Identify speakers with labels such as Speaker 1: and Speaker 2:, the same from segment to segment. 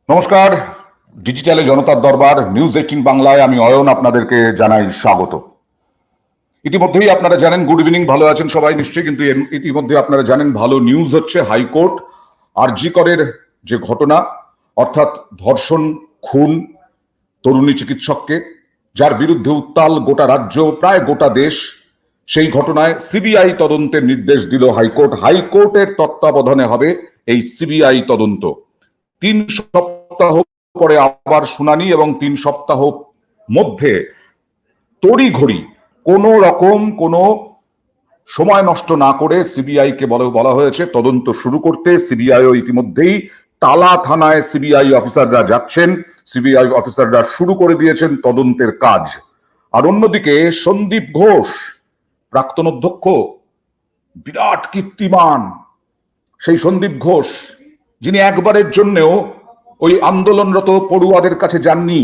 Speaker 1: নমস্কার। ডিজিটালে জনতার দরবার নিউজ 18 বাংলায় আমি অয়ন আপনাদেরকে জানাই স্বাগত। ইতিমধ্যেই আপনারা জানেন, গুড ইভিনিং, ভালো আছেন সবাই নিশ্চয়ই। কিন্তু ইতিমধ্যে আপনারা জানেন ভালো নিউজ হচ্ছে হাইকোর্ট আরজি করের যে ঘটনা, অর্থাৎ ধর্ষণ খুন তরুণী চিকিৎসককে, যার বিরুদ্ধে উত্তাল গোটা রাজ্য, প্রায় গোটা দেশ, সেই ঘটনায় সিবিআই তদন্তের নির্দেশ দিল হাইকোর্ট। হাইকোর্টের তত্ত্বাবধানে হবে এই সিবিআই তদন্ত। 3 সপ্তাহ পরে আবার শুনানি এবং 3 সপ্তাহ মধ্যে তড়িঘড়ি কোন রকম কোনো সময় নষ্ট না করে সিবিআই কে বলা হয়েছে তদন্ত শুরু করতে। সিবিআইও ইতিমধ্যেই টালা থানায় সিবিআই অফিসাররা যাচ্ছেন, সিবিআই অফিসাররা শুরু করে দিয়েছেন তদন্তের কাজ। আর অন্যদিকে সন্দীপ ঘোষ, প্রাক্তন অধ্যক্ষ, বিরাট কীর্তিমান সেই সন্দীপ ঘোষ, যিনি একবারের জন্যও ওই আন্দোলনরত পড়ুয়াদের কাছে যাননি,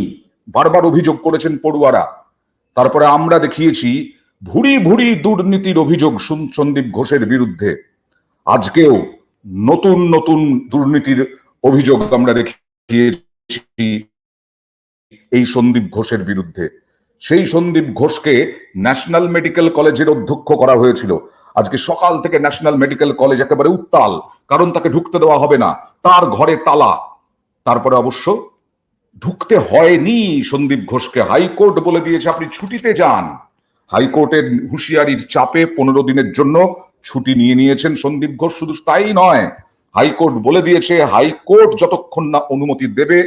Speaker 1: বারবার অভিযোগ করেছেন পড়ুয়ারা। তারপরে আমরা দেখিয়েছি ভুরি ভুরি দুর্নীতির অভিযোগ সন্দীপ ঘোষের বিরুদ্ধে। আজকেও নতুন নতুন দুর্নীতির অভিযোগ আমরা দেখিয়েছি এই সন্দীপ ঘোষের বিরুদ্ধে। সেই সন্দীপ ঘোষকে ন্যাশনাল মেডিকেল কলেজের অধ্যক্ষ করা হয়েছিল। আজকে সকাল থেকে ন্যাশনাল মেডিকেল কলেজ একেবারে উত্তাল, কারণ তাকে ঢুকতে দেওয়া হবে না, তার ঘরে তালা। তারপরে অবশ্য ঢুকতে হয়নি সন্দীপ ঘোষকে, হাইকোর্ট বলে দিয়েছে আপনি ছুটিতে যান। হাইকোর্টের হুঁশিয়ারির চাপে 15 দিনের জন্য ছুটি নিয়েছেন সন্দীপ ঘোষ। শুধু তাই নয়, হাইকোর্ট বলে দিয়েছে হাইকোর্ট যতক্ষণ না অনুমতি দেবে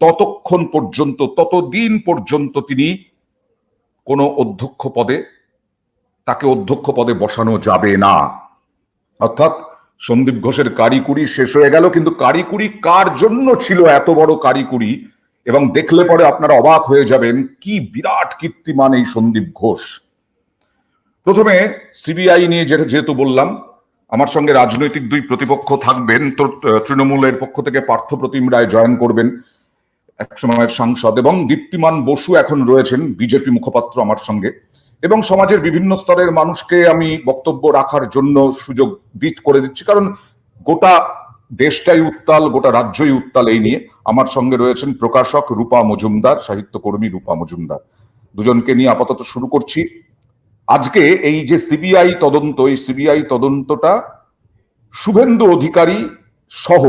Speaker 1: ততদিন পর্যন্ত তিনি কোনো তাকে অধ্যক্ষ পদে বসানো যাবে না। অর্থাৎ সন্দীপ ঘোষের কারিকুরি শেষ হয়ে গেল। কিন্তু কারিকুরি কার জন্য ছিল এত বড় কারিকুরি, এবং দেখলে পরে আপনারা অবাক হয়ে যাবেন কি বিরাট কীর্তিমান এই সন্দীপ ঘোষ। প্রথমে সিবিআই নিয়ে যেহেতু বললাম, আমার সঙ্গে রাজনৈতিক 2 প্রতিপক্ষ থাকবেন। তো তৃণমূলের পক্ষ থেকে পার্থপ্রতিম রায় জয়েন করবেন, এক সময়ের সাংসদ, এবং দীপ্তিমান বসু এখন রয়েছেন বিজেপি মুখপাত্র আমার সঙ্গে। এবং সমাজের বিভিন্ন স্তরের মানুষকে আমি বক্তব্য রাখার জন্য সুযোগ করে দিচ্ছি, কারণ গোটা দেশটাই উত্তাল, গোটা রাজ্যই উত্তাল এই নিয়ে। আমার সঙ্গে রয়েছেন প্রকাশক রূপা মজুমদার, সাহিত্যকর্মী রূপা মজুমদার। দুজনকে নিয়ে আপাতত শুরু করছি। আজকে এই যে সিবিআই তদন্ত, এই সিবিআই তদন্তটা শুভেন্দু অধিকারী সহ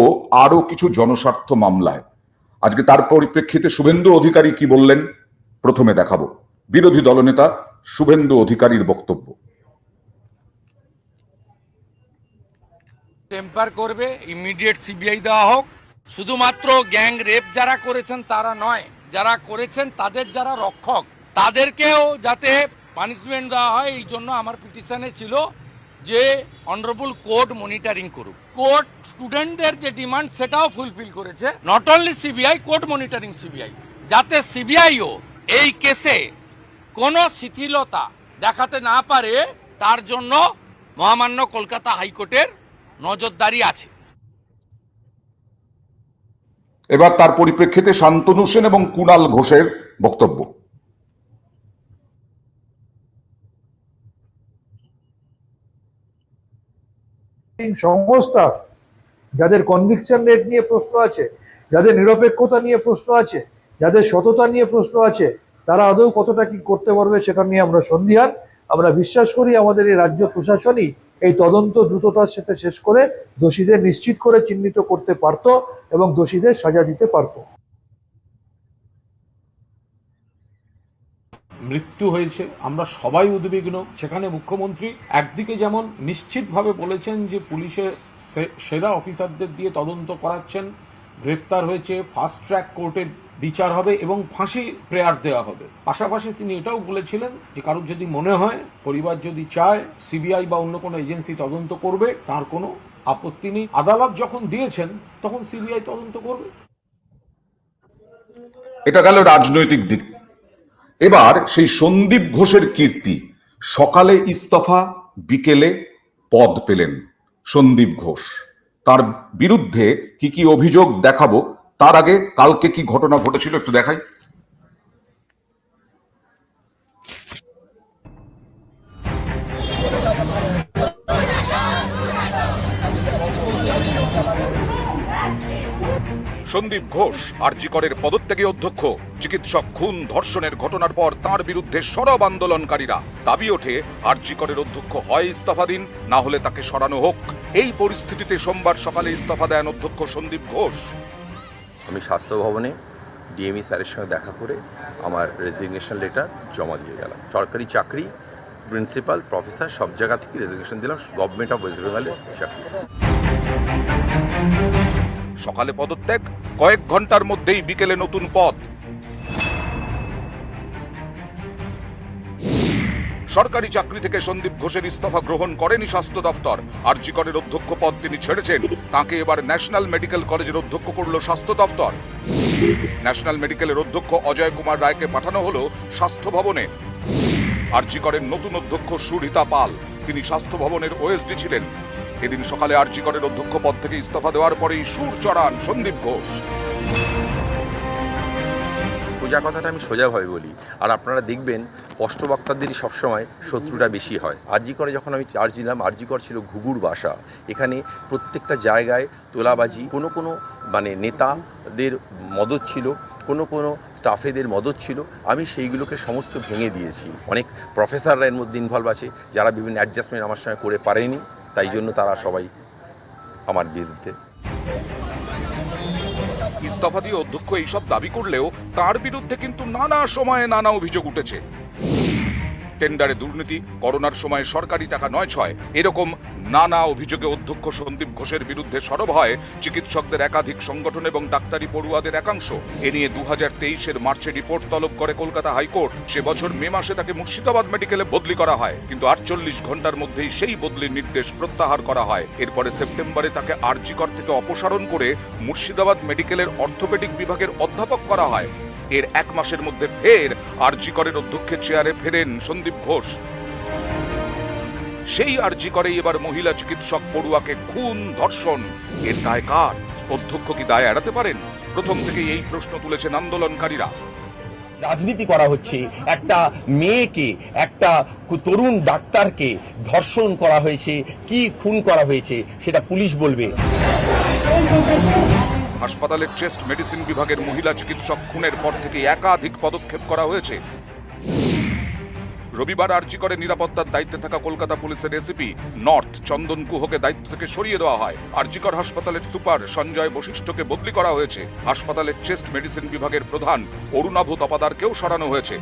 Speaker 1: আরো কিছু জনস্বার্থ মামলায়। আজকে তার পরিপ্রেক্ষিতে শুভেন্দু অধিকারী কি বললেন প্রথমে দেখাবো। বিরোধী দলনেতা শুভেন্দু অধিকারীর বক্তব্য।
Speaker 2: টেম্পার করবে, ইমিডিয়েট সিবিআই দেওয়া হোক। শুধুমাত্র গ্যাং রেপ যারা করেছেন তারা নয়, যারা করেছেন তাদের যারা রক্ষক তাদেরকেও যাতে পানিশমেন্ট দেওয়া হয়। এই জন্য আমার পিটিশনে ছিল যে অনারেবল কোর্ট মনিটরিং করুক। কোর্ট স্টুডেন্টদের যে ডিমান্ড সেটাও ফুলফিল করেছে। Not only CBI, court monitoring CBI, যাতে সিবিআইও এই কেসে কোনো শিথিলতা দেখাতে না পারে, তার জন্য মহামান্য কলকাতা হাইকোর্টের নজরদারি আছে।
Speaker 1: এবার তার পরিপ্রেক্ষিতে শান্তনু সেন এবং কুণাল ঘোষের বক্তব্য।
Speaker 3: সংস্থা যাদের কনভিকশন রেট নিয়ে প্রশ্ন আছে, যাদের নিরপেক্ষতা নিয়ে প্রশ্ন আছে, যাদের সততা নিয়ে প্রশ্ন আছে, তারা আদৌ কতটা কি করতে পারবে সেটা নিয়ে আমরা সন্দিহান। আমরা বিশ্বাস করি আমাদের এই রাজ্য প্রশাসনই এই তদন্ত দ্রুততার সাথে শেষ করে দোষীদের নিশ্চিত করে চিহ্নিত করতে পারত এবং দোষীদের সাজা দিতে পারত।
Speaker 4: মৃত্যু হয়েছে, আমরা সবাই উদ্বিগ্ন। সেখানে মুখ্যমন্ত্রী একদিকে যেমন নিশ্চিতভাবে বলেছেন যে পুলিশের সেরা অফিসারদের দিয়ে তদন্ত করাচ্ছেন, গ্রেফতার হয়েছে, ফাস্ট ট্র্যাক কোর্টে বিচার হবে এবং ফাঁসি প্রেয়ার দেওয়া হবে। পাশাপাশি তিনি এটাও বলেছিলেন যে কারোর যদি মনে হয়, পরিবার যদি চায় সিবিআই বা অন্য কোনো এজেন্সি তদন্ত করবে, তার কোনো আপত্তি নেই। আদালত যখন দিয়েছেন তখন সিবিআই তদন্ত করবে।
Speaker 1: এটা গেল রাজনৈতিক দিক। এবার সেই সন্দীপ ঘোষের কীর্তি, সকালে ইস্তফা, বিকেলে পদ পেলেন সন্দীপ ঘোষ। তার বিরুদ্ধে কি কি অভিযোগ দেখাবো, তার আগে কালকে কি ঘটনা ঘটেছিল একটু দেখাই। সন্দীপ ঘোষ আরজি করের পদত্যাগী অধ্যক্ষ। চিকিৎসক খুন ধর্ষণের ঘটনার পর তার বিরুদ্ধে সরব আন্দোলনকারীরা। দাবি ওঠে আরজি করের অধ্যক্ষ হয় ইস্তফা দিন, না হলে তাকে সরানো হোক। এই পরিস্থিতিতে সোমবার সকালে ইস্তফা দেন অধ্যক্ষ সন্দীপ ঘোষ।
Speaker 5: আমি স্বাস্থ্য ভবনে ডিএমই স্যারের সঙ্গে দেখা করে আমার রেজিগনেশন লেটার জমা দিয়ে গেলাম। সরকারি চাকরি, প্রিন্সিপাল, প্রফেসর সব জায়গা থেকে রেজিগনেশন দিলাম, গভর্নমেন্ট অফ ওয়েস্ট বেঙ্গলের চাকরি।
Speaker 1: সকালে পদত্যাগ, কয়েক ঘন্টার মধ্যেই বিকেলে নতুন পদ। সরকারি চাকরি থেকে সন্দীপ ঘোষের ইস্তফা গ্রহণ করেনি স্বাস্থ্য দপ্তর। আরজি করের অধ্যক্ষ পদ তিনি ছেড়েছেন, তাকে এবার ন্যাশনাল মেডিকেল কলেজের অধ্যক্ষ করল স্বাস্থ্য দপ্তর। ন্যাশনাল মেডিকেলের অধ্যক্ষ অজয় কুমার রায়কে পাঠানো হলো স্বাস্থ্য ভবনে। আরজি করের নতুন অধ্যক্ষ সুরিতা পাল, তিনি স্বাস্থ্য ভবনের ওএসডি ছিলেন। এদিন সকালে আরজি করের অধ্যক্ষ পদ থেকে ইস্তফা দেওয়ার পরেই সুর চড়ান সন্দীপ ঘোষ।
Speaker 5: সোজা কথাটা আমি সোজাভাবে বলি, আর আপনারা দেখবেন স্পষ্টবক্তাদেরই সবসময় শত্রুটা বেশি হয়। আরজি করে যখন আমি চার্জ নিলাম, আরজি কর ছিল ঘুঘুর বাসা। এখানে প্রত্যেকটা জায়গায় তোলাবাজি, কোনো নেতাদের মদত ছিল, কোনো স্টাফেদের মদত ছিল। আমি সেইগুলোকে সমস্ত ভেঙে দিয়েছি। অনেক প্রফেসররা এর মধ্যে ইনভলভ আছে, যারা বিভিন্ন অ্যাডজাস্টমেন্ট আমার সঙ্গে করে পারেনি, তাই জন্য তারা সবাই আমার বিরুদ্ধে।
Speaker 1: ইস্তফা দিয়ে অধ্যক্ষ এইসব দাবি করলেও তার বিরুদ্ধে কিন্তু নানা সময়ে নানা অভিযোগ উঠেছে। টেন্ডারে দুর্নীতি, করোনার সময় সরকারি টাকা ৯/৬, এরকম নানা অভিযোগে অধ্যক্ষ সন্দীপ ঘোষের বিরুদ্ধে সরব হয় চিকিৎসকদের একাধিক সংগঠন এবং ডাক্তারি পড়ুয়াদের একাংশ। এ নিয়ে 2023-এর মার্চে রিপোর্ট তলব করে কলকাতা হাইকোর্ট। সে বছর মে মাসে তাকে মুর্শিদাবাদ মেডিকেলে বদলি করা হয়, কিন্তু 48 ঘন্টার মধ্যেই সেই বদলির নির্দেশ প্রত্যাহার করা হয়। এরপরে সেপ্টেম্বরে তাকে আরজি কর থেকে অপসারণ করে মুর্শিদাবাদ মেডিকেলের অর্থোপেডিক বিভাগের অধ্যাপক করা হয়। এর 1 মাসের মধ্যে ফের আরজি করের অধ্যক্ষের চেয়ারে ফেরেন সন্দীপ ঘোষ। সেই আরজি করেই এবার মহিলা চিকিৎসক পড়ুয়াকে খুন ধর্ষণ, এর দায় কার? অধ্যক্ষ কি দায় এড়াতে পারেন? প্রথম থেকেই এই প্রশ্ন তুলেছেন আন্দোলনকারীরা।
Speaker 6: রাজনীতি করা হচ্ছে, একটা মেয়েকে, একটা তরুণ ডাক্তারকে ধর্ষণ করা হয়েছে, কি খুন করা হয়েছে সেটা পুলিশ বলবে।
Speaker 1: হাসপাতালের চেস্ট মেডিসিন বিভাগের মহিলা চিকিৎসক খুনের পর থেকে একাধিক পদক্ষেপ করা হয়েছে। রবিবার আরজি করে নিরাপত্তার দায়িত্বে থাকা কলকাতা পুলিশের এসিপি নর্থ চন্দন গুহকে দায়িত্ব থেকে সরিয়ে দেওয়া হয়। আরজি কর হাসপাতালের সুপার সঞ্জয় বশিষ্ঠকে বদলি করা হয়েছে। হাসপাতালের চেস্ট মেডিসিন বিভাগের প্রধান অরুণাভ তপাদারকেও সরানো হয়েছে।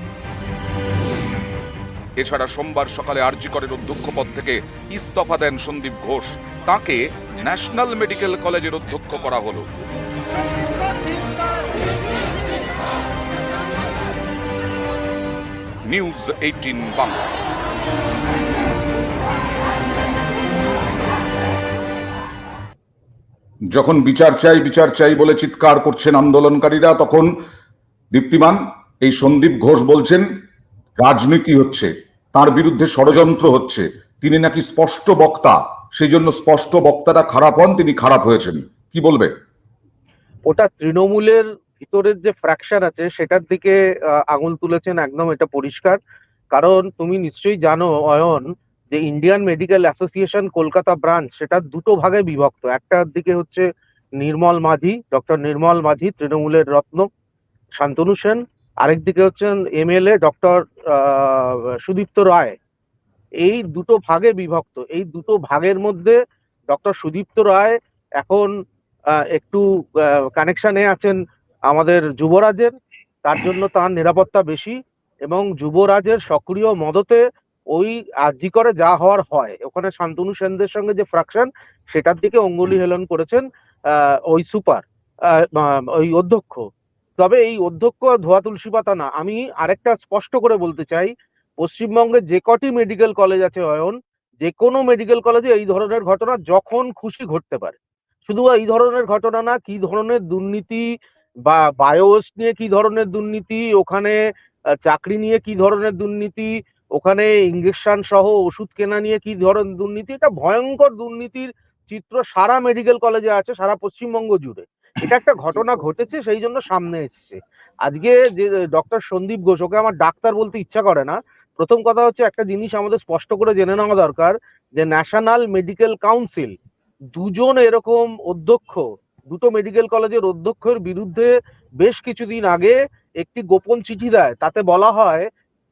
Speaker 1: এছাড়া সোমবার সকালে আরজি করের অধ্যক্ষ পদ থেকে ইস্তফা দেন সন্দীপ ঘোষ, তাকে ন্যাশনাল মেডিকেল কলেজের অধ্যক্ষ করা হলো। নিউজ 18 বাংলা। যখন বিচার চাই বলে চিৎকার করছেন আন্দোলনকারীরা, তখন দীপ্তিমান এই সন্দীপ ঘোষ বলছেন রাজনীতি হচ্ছে, তার বিরুদ্ধে ষড়যন্ত্র হচ্ছে, তিনি নাকি স্পষ্ট বক্তা, সেই জন্য স্পষ্ট বক্তারা খারাপ হন, তিনি খারাপ হয়েছেন। কি বলবে?
Speaker 7: ওটা তৃণমূলের ভিতরের যে ফ্র্যাকচার আছে সেটার দিকে আঙুল তুলেছেন, একদম এটা পরিষ্কার। কারণ তুমি নিশ্চয়ই জানো অয়ন, যে Indian medical association Kolkata branch সেটা দুটো ভাগে বিভক্ত। একটার দিকে হচ্ছে নির্মল মাঝি, ডক্টর নির্মল মাঝি, তৃণমূলের রত্ন, শান্তনু সেন। আরেকদিকে হচ্ছেন এমএলএ ডক্টর সুদীপ্ত রায়। এই দুটো ভাগে বিভক্ত। এই দুটো ভাগের মধ্যে ডক্টর সুদীপ্ত রায় এখন একটু কানেকশনে আছেন আমাদের যুবরাজের, তার জন্য তার নিরাপত্তা বেশি, এবং যুবরাজের সক্রিয় মদতে ওই আরজি করে যা হওয়ার হয়। ওখানে শান্তনু সেনদের সঙ্গে যে ফ্র্যাকশন, সেটার দিকে অঙ্গুলি হেলন করেছেন ওই সুপার, ওই অধ্যক্ষ। তবে এই অধ্যক্ষ ধোয়া তুলসী পাতা না। আমি আরেকটা স্পষ্ট করে বলতে চাই, পশ্চিমবঙ্গে যে কটি মেডিকেল কলেজ আছে অয়ন, যে কোনো মেডিকেল কলেজে এই ধরনের ঘটনা যখন খুশি ঘটতে পারে। শুধু এই ধরনের ঘটনা না, কি ধরনের দুর্নীতি বা বায়োস নিয়ে কি ধরনের দুর্নীতি, ওখানে চাকরি নিয়ে কি ধরনের দুর্নীতি, ওখানে ইঞ্জেকশন সহ ওষুধ কেনা নিয়ে কি ধরনের দুর্নীতি, এটা ভয়ঙ্কর দুর্নীতির চিত্র সারা মেডিকেল কলেজে আছে, সারা পশ্চিমবঙ্গ জুড়ে। এটা একটা ঘটনা ঘটেছে, সেই জন্য সামনে এসেছে। আজকে যে ডক্টর সন্দীপ ঘোষ, ওকে আমার ডাক্তার বলতে ইচ্ছা করে না। প্রথম কথা হচ্ছে, একটা জিনিস আমাদের স্পষ্ট করে জেনে নেওয়া দরকার, যে ন্যাশনাল মেডিকেল কাউন্সিল দুজন এরকম অধ্যক্ষ দুটো মেডিকেল কলেজের অধ্যক্ষের বিরুদ্ধে বেশ কিছুদিন আগে একটি গোপন চিঠি দেয়, তাতে বলা হয়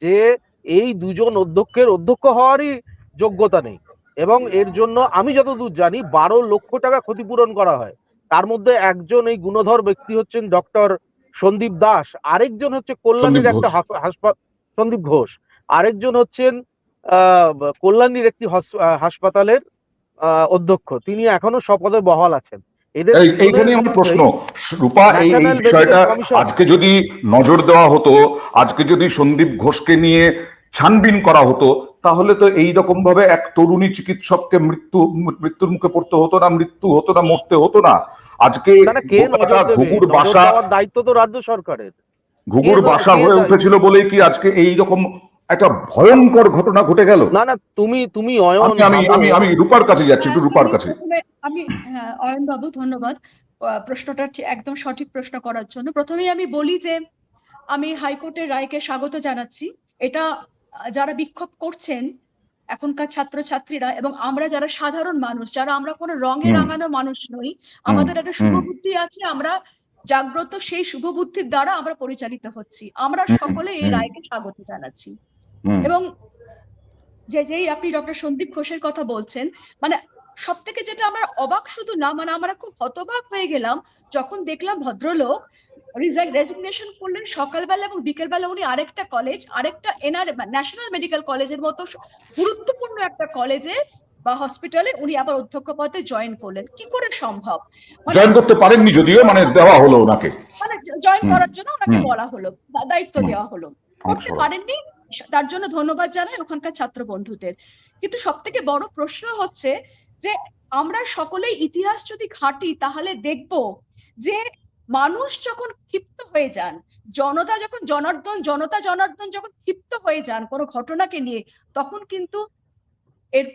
Speaker 7: যে এই দুজন অধ্যক্ষের অধ্যক্ষ হওয়ারই যোগ্যতা নেই, এবং এর জন্য আমি যতদূর জানি 12 লক্ষ টাকা ক্ষতিপূরণ করা হয়। তার মধ্যে একজন এই গুণধর ব্যক্তি হচ্ছেন ডক্টর সন্দীপ দাস, আরেকজন হচ্ছে
Speaker 1: সন্দীপ
Speaker 7: কল্যাণীর একটা
Speaker 1: ঘোষ।
Speaker 7: হাসপাতাল, সন্দীপ ঘোষ, আরেকজন হচ্ছেন কল্যাণীর একটি হাসপাতালের অধ্যক্ষ, তিনি এখনো স্বপদে বহাল আছেন। এদের
Speaker 1: এইখানে
Speaker 7: দুজনের
Speaker 1: আমার প্রশ্ন,
Speaker 7: বিরুদ্ধেই
Speaker 1: রূপা, এই
Speaker 7: ন্যাশনাল
Speaker 1: বিষয়টা
Speaker 7: মেডিকেল কমিশন।
Speaker 1: আজকে যদি নজর দেওয়া হতো, আজকে যদি সন্দীপ ঘোষকে নিয়ে ছানবিন করা হতো, তাহলে তো এই রকম ভাবে এক তরুণী চিকিৎসককে মৃত্যুর মুখে পড়তে হতো না, মৃত্যু হতো না, মরতে হতো না। আজকে
Speaker 7: না না, কে
Speaker 1: গোটাটা
Speaker 7: নজর দেবে?
Speaker 1: ঘুঘুর
Speaker 7: নজর
Speaker 1: বাসা,
Speaker 7: দেওয়ার দায়িত্ব তো রাজ্য সরকারের।
Speaker 1: ঘুঘুর বাসা
Speaker 7: কে
Speaker 1: হয়ে উঠেছিল বলেই কি আজকে এই রকম একটা ভয়ঙ্কর ঘটনা ঘটে গেল?
Speaker 7: না না, তুমি অয়ন
Speaker 1: আমি আমি
Speaker 7: ভাবো।
Speaker 1: আমি আমি রূপার কাছে যাচ্ছি, একটু রূপার কাছে।
Speaker 8: হ্যাঁ, অয়ন বাবু ধন্যবাদ প্রশ্নটা একদম সঠিক প্রশ্ন করার জন্য। প্রথমেই আমি বলি যে আমি হাইকোর্টের রায়কে স্বাগত জানাচ্ছি। এটা যারা বিক্ষোভ করছেন এখনকার ছাত্রছাত্রীরা এবং আমরা যারা সাধারণ মানুষ, যারা আমরা কোনো রঙে রাঙানো মানুষ নই, আমাদের একটা শুভবুদ্ধি আছে, আমরা জাগ্রত, সেই শুভবুদ্ধির দ্বারা আমরা পরিচালিত হচ্ছি। আমরা সকলে এই রায়কে স্বাগত জানাচ্ছি। এবং যেই আপনি ডক্টর সন্দীপ ঘোষের কথা বলছেন, মানে সব থেকে যেটা আমরা অবাক শুধু না, মানে আমরা খুব হতবাক হয়ে গেলাম যখন দেখলাম ভদ্রলোক রেজিগনেশন করলেন সকালবেলা এবং বিকেলবেলা উনি আরেকটা কলেজ, আরেকটা ন্যাশনাল মেডিকেল কলেজের মতো গুরুত্বপূর্ণ একটা কলেজে বা হসপিটালে উনি আবার অধ্যক্ষ পদে জয়েন করলেন। কি করে সম্ভব?
Speaker 1: জয়েন করতে পারেননি যদিও, মানে দেওয়া হলো ওনাকে,
Speaker 8: মানে জয়েন করার জন্য ওনাকে বলা হলো, দায়িত্ব দেওয়া হলো, করতে
Speaker 1: আচ্ছা।
Speaker 8: পারেননি, তার জন্য ধন্যবাদ জানাই ওখানকার ছাত্র বন্ধুদের। কিন্তু সব থেকে বড় প্রশ্ন হচ্ছে যে আমরা সকলেই ইতিহাস যদি ঘাঁটি তাহলে দেখব যে মানুষ যখন ক্ষিপ্ত হয়ে যান, জনতা জনার্দন যখন ক্ষিপ্ত হয়ে যান কোনো ঘটনাকে নিয়ে, তখন কিন্তু এর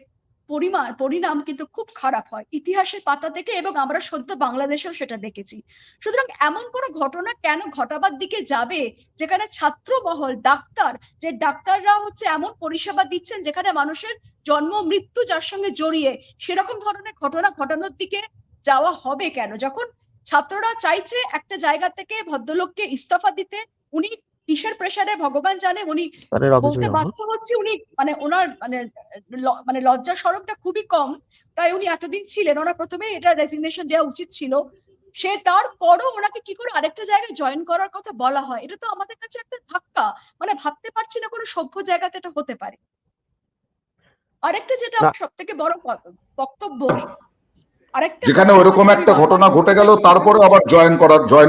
Speaker 8: পরিণাম কিন্তু খুব খারাপ হয় ইতিহাসের পাতা থেকে, এবং আমরা সদ্য বাংলাদেশেও সেটা দেখেছি। সুতরাং এমন কোনো ঘটনা কেন ঘটাবার দিকে যাবে যেখানে ছাত্র মহল, ডাক্তার, যে ডাক্তাররা হচ্ছে এমন পরিষেবা দিচ্ছেন যেখানে মানুষের জন্ম মৃত্যু যার সঙ্গে জড়িয়ে, সেরকম ধরনের ঘটনা ঘটানোর দিকে যাওয়া হবে কেন? যখন ছাত্ররা চাইছে একটা জায়গা থেকে ভদ্রলোককে ইস্তফা দিতে, উনি কিসের প্রেসারে ভগবান জানে, উনি বলতে বাধ্য হচ্ছে, উনি মানে ওনার মানে লজ্জা শরমটা খুবই কম, তাই উনি এতদিন ছিলেন, ওনার প্রথমেই এটা রেজিগনেশন দেওয়া উচিত ছিল। সে তারপরও ওনাকে কি করে আরেকটা জায়গায় জয়েন করার কথা বলা হয়, এটা তো আমাদের কাছে একটা ধাক্কা। মানে ভাবতে পারছি না কোনো সভ্য জায়গাতে এটা হতে পারে। আরেকটা যেটা আমার সব থেকে বড় বক্তব্য, আরেকটা
Speaker 1: যেখানে ওরকম একটা ঘটনা ঘটে গেল, তারপরে আবার জয়েন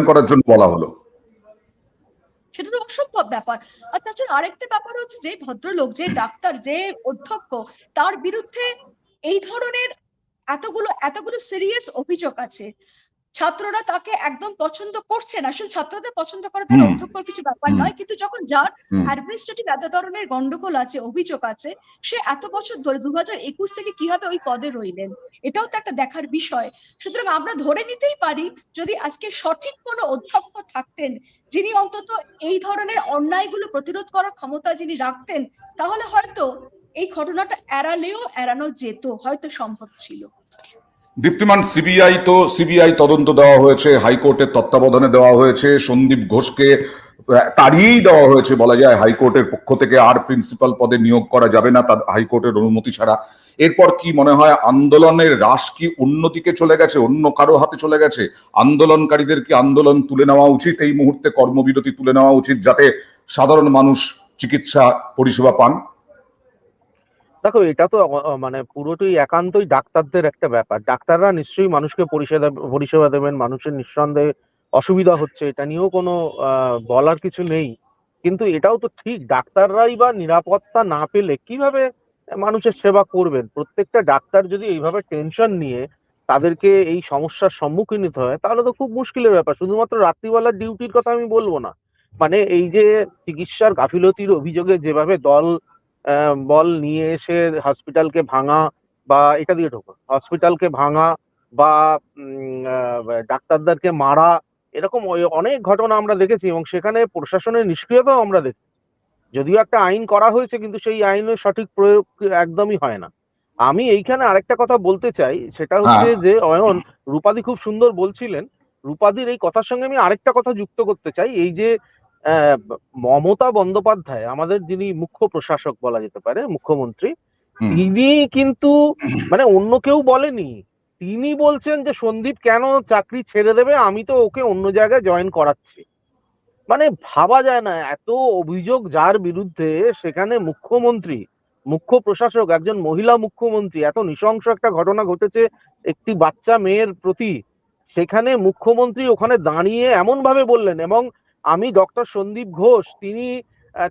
Speaker 1: করার জন্য বলা হলো,
Speaker 8: সেটা তো অসম্ভব ব্যাপার। আর তাছাড়া আরেকটা ব্যাপার হচ্ছে, যে ভদ্রলোক, যে ডাক্তার, যে অধ্যক্ষ, তার বিরুদ্ধে এই ধরনের এতগুলো সিরিয়াস অভিযোগ আছে, ছাত্ররা তাকে একদম পছন্দ করছে না। আসলে ছাত্রদের পছন্দ করা তার অধ্যক্ষর কিছু ব্যাপার নয়, কিন্তু যখন যার অ্যাডমিনিস্ট্রেটিভ এত ধরনের গন্ডগোল আছে, অভিযোগ আছে, সে এত বছর ধরে 2021 থেকে কিভাবে ওই পদে রইলেন, এটাও তো একটা দেখার বিষয়। সুতরাং আমরা ধরে নিতেই পারি, যদি আজকে সঠিক কোনো অধ্যক্ষ থাকতেন যিনি অন্তত এই ধরনের অন্যায়গুলো প্রতিরোধ করার ক্ষমতা যিনি রাখতেন, তাহলে হয়তো এই ঘটনাটা এড়ানো যেত, হয়তো সম্ভব ছিল।
Speaker 1: দীপ্তিমান, সিবিআই তদন্ত দেওয়া হয়েছে, হাইকোর্টের তত্ত্বাবধানে দেওয়া হয়েছে, সন্দীপ ঘোষকে তাড়িয়েই দেওয়া হয়েছে বলা যায় হাইকোর্টের পক্ষ থেকে, আর প্রিন্সিপাল পদে নিয়োগ করা যাবে না তার হাইকোর্টের অনুমতি ছাড়া। এরপর কি মনে হয়, আন্দোলনের রাশ কি অন্যদিকে চলে গেছে, অন্য কারো হাতে চলে গেছে? আন্দোলনকারীদের কি আন্দোলন তুলে নেওয়া উচিত, এই মুহূর্তে কর্মবিরতি তুলে নেওয়া উচিত, যাতে সাধারণ মানুষ চিকিৎসা পরিষেবা পান?
Speaker 7: দেখো, এটা তো মানে পুরোটাই একান্তই ডাক্তারদের একটা ব্যাপার। ডাক্তাররা নিশ্চয়ই মানুষকে পরিষেবা দেবেন, মানুষের নিঃসন্দেহে অসুবিধা হচ্ছে, এটা নিয়েও কোনো বলার কিছু নেই। কিন্তু এটাও তো ঠিক, ডাক্তাররাই বা নিরাপত্তা না পেলে কিভাবে মানুষের সেবা করবেন? প্রত্যেকটা ডাক্তার যদি এইভাবে টেনশন নিয়ে তাদেরকে এই সমস্যার সম্মুখীন হতে হয়, তাহলে তো খুব মুশকিলের ব্যাপার। শুধুমাত্র রাত্রিবেলার ডিউটির কথা আমি বলবো না, মানে এই যে চিকিৎসার গাফিলতির অভিযোগে যেভাবে বল নিয়ে এসে হসপিটালকে ভাঙা, বা এটা দিয়ে ঢোকা হসপিটালকে ভাঙা, বা ডাক্তারদেরকে মারা, এরকম অনেক ঘটনা আমরা দেখেছি, এবং সেখানে প্রশাসনের নিষ্ক্রিয়তাও আমরা দেখি। যদিও একটা আইন করা হয়েছে, কিন্তু সেই আইনের সঠিক প্রয়োগ একদমই হয় না। আমি এইখানে আরেকটা কথা বলতে চাই, সেটা হচ্ছে যে অয়ন, রূপাদি খুব সুন্দর বলছিলেন, রূপাদির এই কথার সঙ্গে আমি আরেকটা কথা যুক্ত করতে চাই। এই যে মমতা বন্দ্যোপাধ্যায়, আমাদের যিনি মুখ্য প্রশাসক বলা যেতে পারে, মুখ্যমন্ত্রী, তিনি কিন্তু মানে অন্য কেউ বলেনি, তিনি বলছেন যে সন্দীপ কেন চাকরি ছেড়ে দেবে, আমি তো ওকে অন্য জায়গায় জয়েন করাচ্ছি। মানে ভাবা যায় না, এত অভিযোগ যার বিরুদ্ধে, সেখানে মুখ্যমন্ত্রী, মুখ্য প্রশাসক, একজন মহিলা মুখ্যমন্ত্রী, এত নৃশংস একটা ঘটনা ঘটেছে একটি বাচ্চা মেয়ের প্রতি, সেখানে মুখ্যমন্ত্রী ওখানে দাঁড়িয়ে এমন ভাবে বললেন। এবং আমি ডক্টর সন্দীপ ঘোষ, তিনি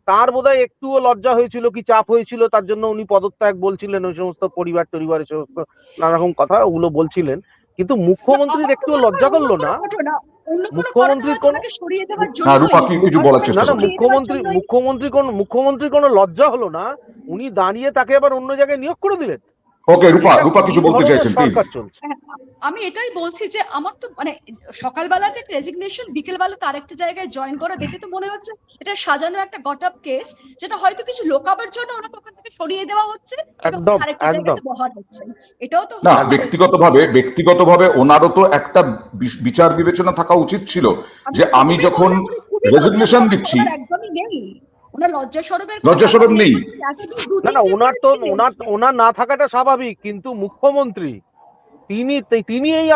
Speaker 7: তার বোধহয় একটুও লজ্জা হয়েছিল কি চাপ হয়েছিল, তার জন্য উনি পদত্যাগ বলছিলেন, ওই সমস্ত পরিবারের সমস্ত নানা রকম কথা ওগুলো বলছিলেন, কিন্তু মুখ্যমন্ত্রীর একটুও লজ্জা করলো না। মুখ্যমন্ত্রীর কোন মুখ্যমন্ত্রীর কোনো লজ্জা হলো না, উনি দাঁড়িয়ে তাকে আবার অন্য জায়গায় নিয়োগ করে দিলেন।
Speaker 1: ওকে, রূপা কিছু বলতে চাইছেন, প্লিজ।
Speaker 8: আমি এটাই বলছি যে আমার তো মানে সকালবেলা থেকে রেজিগনেশন, বিকেলবেলা তো আরেকটা জায়গায় জয়েন করা দেখে তো মনে হচ্ছে এটা সাজানো একটা গটআপ কেস, যেটা হয়তো কিছু লোকাবার জন্য ওনাকে ওখান থেকে সরিয়ে দেওয়া হচ্ছে, আরেকটা জায়গায় বহাল হচ্ছে। এটাও তো
Speaker 1: না, ব্যক্তিগতভাবে ওনারও তো একটা বিচার বিবেচনা থাকা উচিত ছিল যে আমি যখন রেজিগনেশন দিচ্ছি,
Speaker 8: একদমই নেই ওনার
Speaker 1: লজ্জাস্বরূপ নেই।
Speaker 7: না, ওনার না থাকাটা স্বাভাবিক, কিন্তু মুখ্যমন্ত্রী তিনি এই